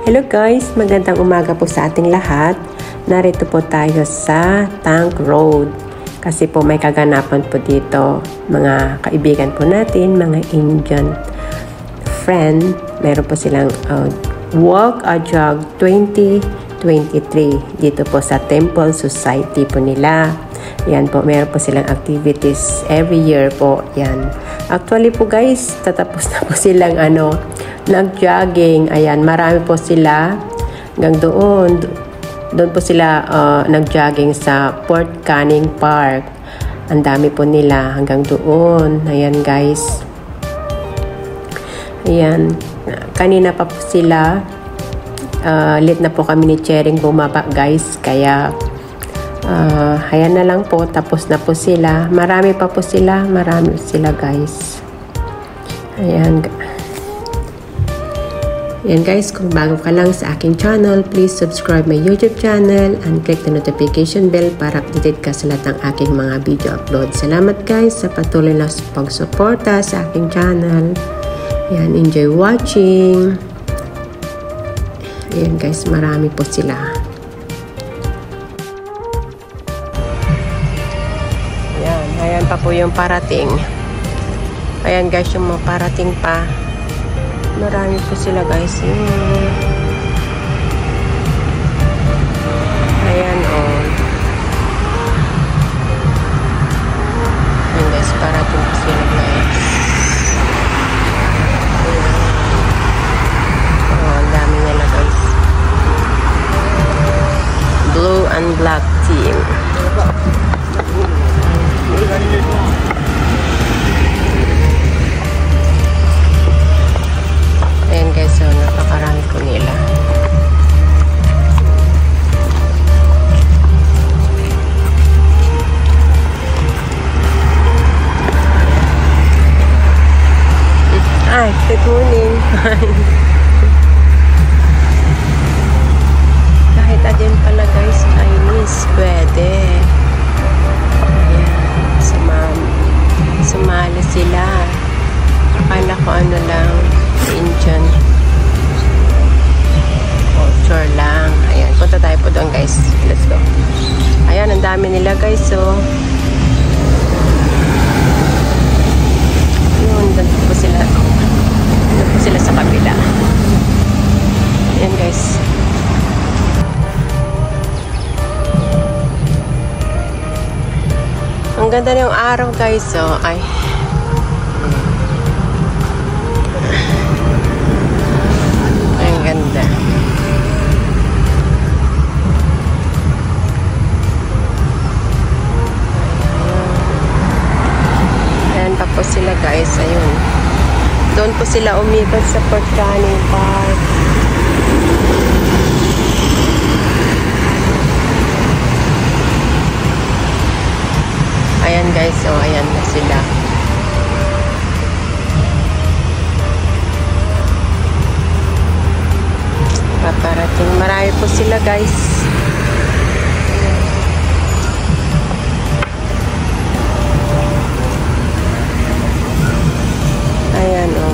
Hello guys, magandang umaga po sa ating lahat. Narito po tayo sa Tank Road. Kasi po may kaganapan po dito. Mga kaibigan po natin, mga Indian friend. Meron po silang Walk a Jog 2023. Dito po sa Temple Society po nila. Yan po, meron po silang activities every year po. Yan. Actually po guys, tatapos na po silang nag-jogging. Ayan, marami po sila. Hanggang doon po sila nag-jogging sa Port Canning Park. Ang dami po nila hanggang doon. Ayan guys. Ayan. Kanina pa po sila. Late na po kami ni Chering bumaba guys. Kaya ayan na lang po. Tapos na po sila. Marami pa po sila. Marami sila guys. Ayan. Yan guys, kung bago ka lang sa aking channel, please subscribe my YouTube channel and click the notification bell para updated ka sa lahat ng aking mga video upload. Salamat guys sa patuloy na pagsuporta sa aking channel. Yan, enjoy watching. Ayan guys, marami po sila. Ayan pa po yung parating. Ayan guys, yung mga parating pa. Marami po sila guys. Ayan oh. Ayan guys, parating po sila guys. Oh, ang dami nila guys. Blue and black team. Ayan guys, so napakarami po nila. Ay, good morning. Kahit adyan pala guys, Chinese, pwede. Ayan, sumali sila. Akala ko ano lang, Indian culture lang. Ayan, punta tayo po doon guys. Let's go. Ayan, ang dami nila guys. So, yun, doon po sila. Doon po sila sa kabila. Ayan guys. Ang ganda na yung araw guys. So, ay ganda. Ayan pa po sila guys. Ayun. Doon po sila umikot sa Port Canning Park. Ayan guys. So ayan na sila. Paparating. Marami po sila guys. Ayan o.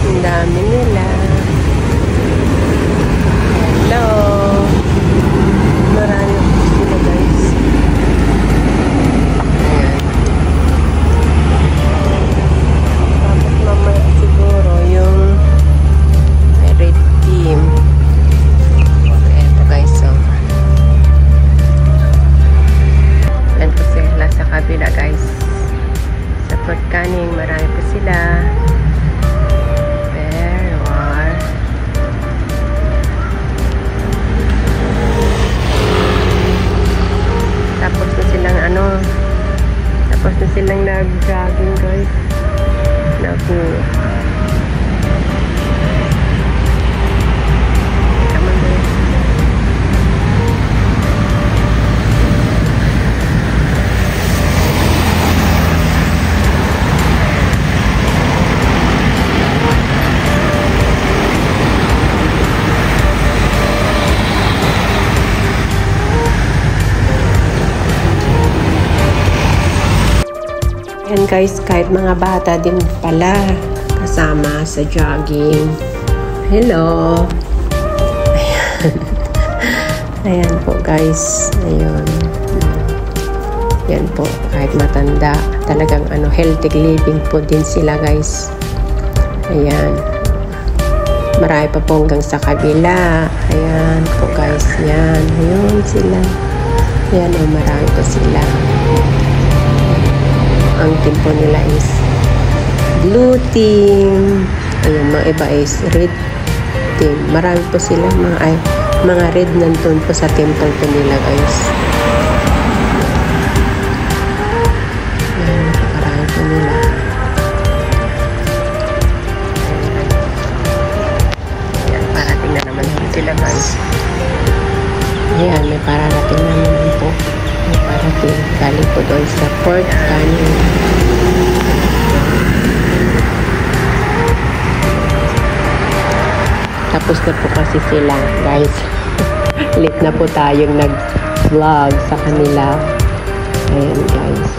Ang dami nila. Hello. Marami po sila guys. Ayan. Tapos mamaya siguro yung red team. Eto guys, so yan po sila sa kabila guys. Sa Port Canning, marami po sila. There you are. Tapos na silang tapos na silang nag-jogging guys. Yan guys, kahit mga bata din pala kasama sa jogging. Hello! Ayan. Ayan po guys. Ayun. Yan po. Kahit matanda. Talagang healthy living po din sila guys. Ayan. Marami pa po hanggang sa kabila. Ayan po guys. Yan. Ayun sila. Ayan o. Marami po sila. Ang team po nila is blue team. Ayun. Mga iba is red team. Marami po sila. Mga red nandun po sa temple po nila guys. Ayan. Marami po nila. Sila guys. Ayan, may pararating naman po. May parating. Galing po doon sa Port Canin. Tapos na po kasi sila guys. Late na po tayong nag-vlog sa kanila. Ayan guys.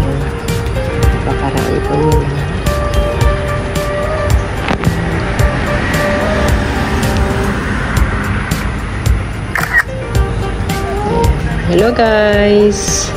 Ayan. Pakarami po nila. Hello guys!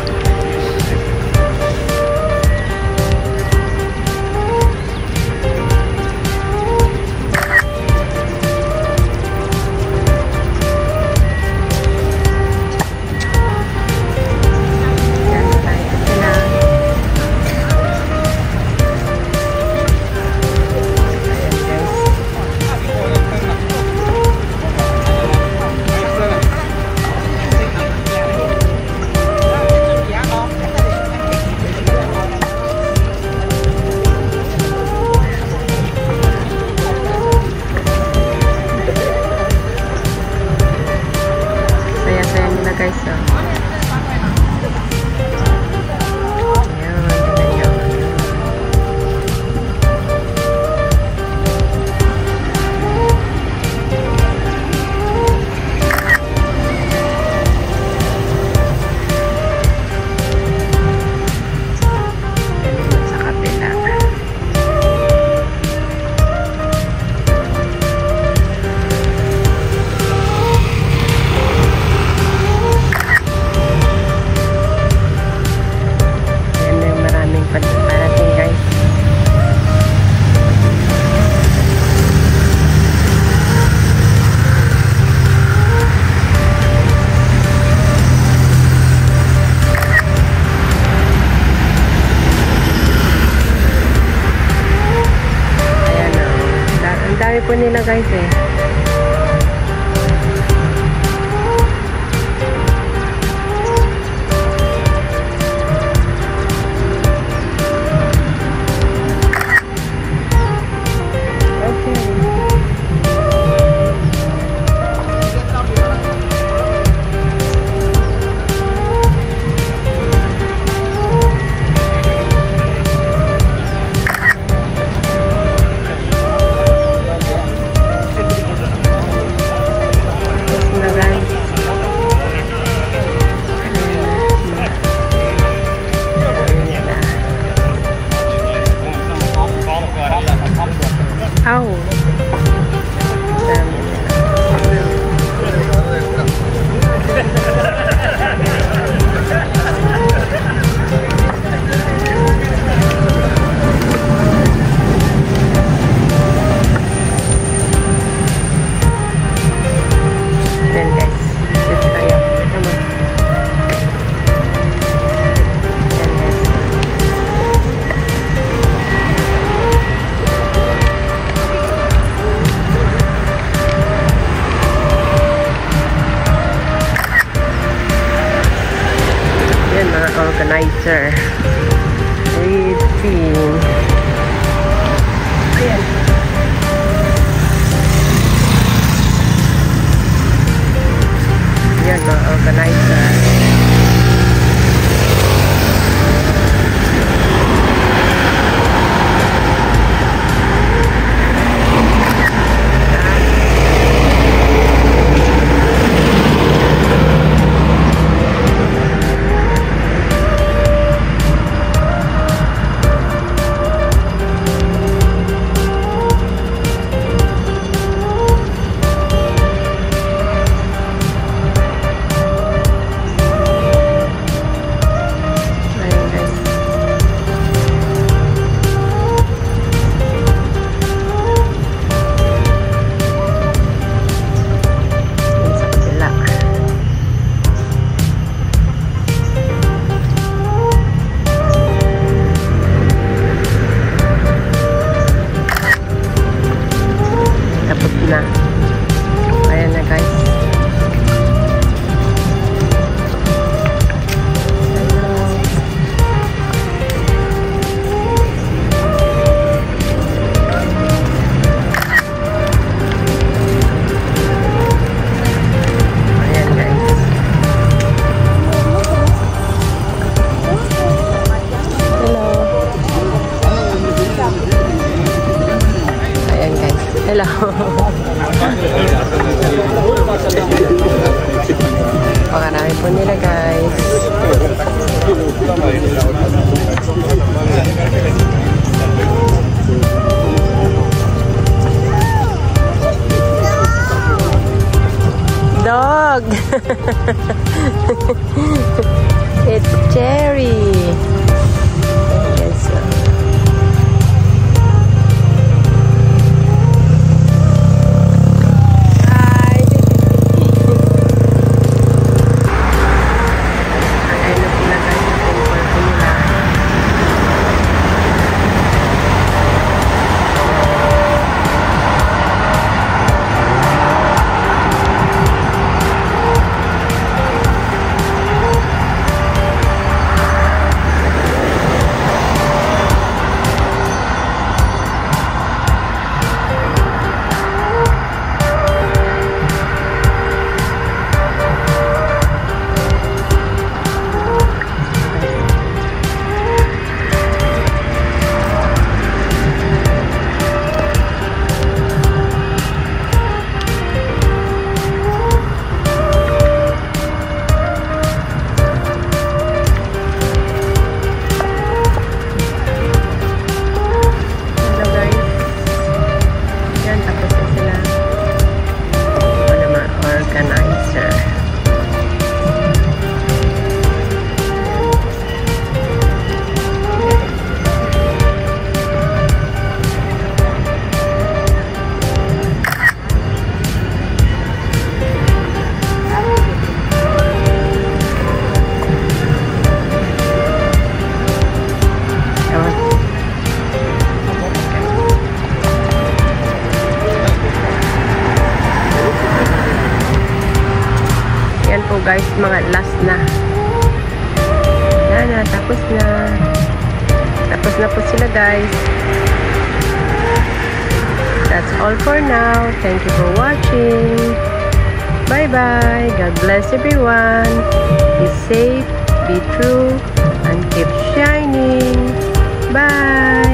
Guys, po nila guys eh. Organizer. Red team. Ayan. Yan mga organizer. dog. It's Cherry. Yes. Hi. Ayan na sila guys. Temple po nila. Guys, mga last na. Yan na, tapos na. Tapos na po sila guys. That's all for now. Thank you for watching. Bye bye. God bless everyone. Be safe, be true, and keep shining. Bye.